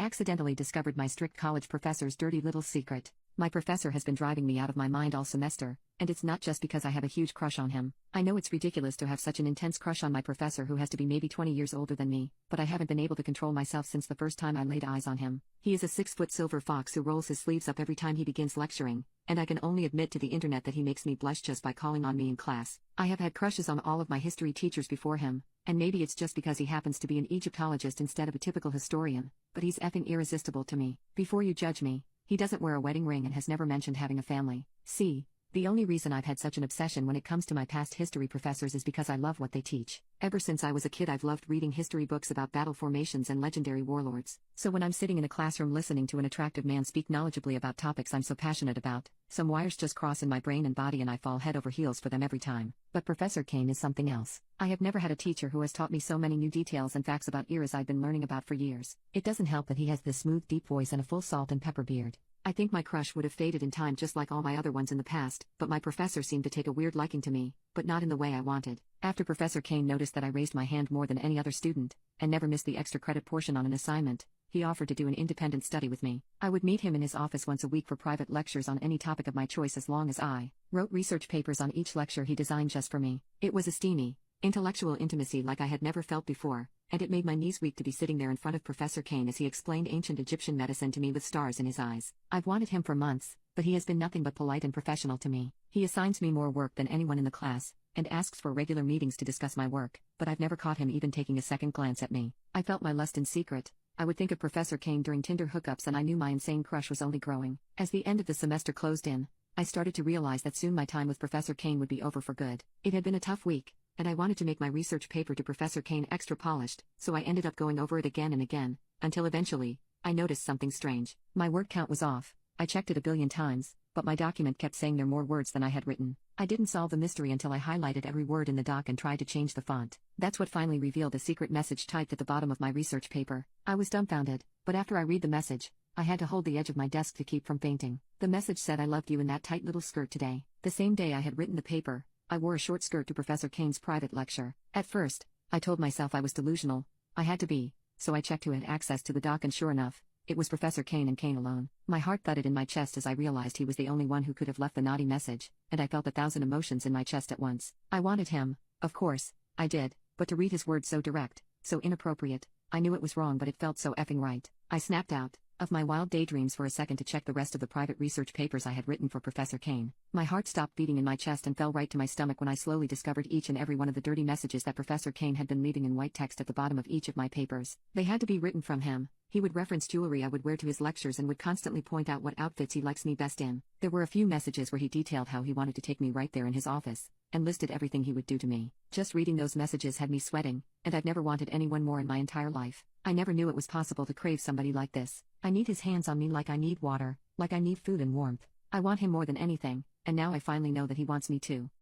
accidentally discovered my strict college professor's dirty little secret. My professor has been driving me out of my mind all semester, and it's not just because I have a huge crush on him. I know it's ridiculous to have such an intense crush on my professor who has to be maybe 20 years older than me, but I haven't been able to control myself since the first time I laid eyes on him. He is a 6-foot silver fox who rolls his sleeves up every time he begins lecturing, and I can only admit to the internet that he makes me blush just by calling on me in class. I have had crushes on all of my history teachers before him, and maybe it's just because he happens to be an Egyptologist instead of a typical historian, but he's effing irresistible to me. Before you judge me, he doesn't wear a wedding ring and has never mentioned having a family. See, the only reason I've had such an obsession when it comes to my past history professors is because I love what they teach. Ever since I was a kid I've loved reading history books about battle formations and legendary warlords. So when I'm sitting in a classroom listening to an attractive man speak knowledgeably about topics I'm so passionate about, some wires just cross in my brain and body and I fall head over heels for them every time. But Professor Kane is something else. I have never had a teacher who has taught me so many new details and facts about eras I've been learning about for years. It doesn't help that he has this smooth deep voice and a full salt and pepper beard. I think my crush would have faded in time just like all my other ones in the past, but my professor seemed to take a weird liking to me, but not in the way I wanted. After Professor Kane noticed that I raised my hand more than any other student, and never missed the extra credit portion on an assignment, he offered to do an independent study with me. I would meet him in his office once a week for private lectures on any topic of my choice as long as I wrote research papers on each lecture he designed just for me. It was a steamy, intellectual intimacy like I had never felt before, and it made my knees weak to be sitting there in front of Professor Kane as he explained ancient Egyptian medicine to me with stars in his eyes. I've wanted him for months, but he has been nothing but polite and professional to me. He assigns me more work than anyone in the class, and asks for regular meetings to discuss my work, but I've never caught him even taking a second glance at me. I felt my lust in secret. I would think of Professor Kane during Tinder hookups and I knew my insane crush was only growing. As the end of the semester closed in, I started to realize that soon my time with Professor Kane would be over for good. It had been a tough week, and I wanted to make my research paper to Professor Kane extra polished, so I ended up going over it again and again, until eventually, I noticed something strange. My word count was off. I checked it a billion times, but my document kept saying there were more words than I had written. I didn't solve the mystery until I highlighted every word in the doc and tried to change the font. That's what finally revealed a secret message typed at the bottom of my research paper. I was dumbfounded, but after I read the message, I had to hold the edge of my desk to keep from fainting. The message said I loved you in that tight little skirt today. The same day I had written the paper, I wore a short skirt to Professor Kane's private lecture. At first, I told myself I was delusional. I had to be, so I checked who had access to the doc and sure enough, it was Professor Kane and Kane alone. My heart thudded in my chest as I realized he was the only one who could have left the naughty message, and I felt 1,000 emotions in my chest at once. I wanted him, of course, I did, but to read his words so direct, so inappropriate, I knew it was wrong but it felt so effing right. I snapped out of my wild daydreams for a second to check the rest of the private research papers I had written for Professor Kane. My heart stopped beating in my chest and fell right to my stomach when I slowly discovered each and every one of the dirty messages that Professor Kane had been leaving in white text at the bottom of each of my papers. They had to be written from him. He would reference jewelry I would wear to his lectures and would constantly point out what outfits he likes me best in. There were a few messages where he detailed how he wanted to take me right there in his office, and listed everything he would do to me. Just reading those messages had me sweating, and I've never wanted anyone more in my entire life. I never knew it was possible to crave somebody like this. I need his hands on me like I need water, like I need food and warmth. I want him more than anything, and now I finally know that he wants me too.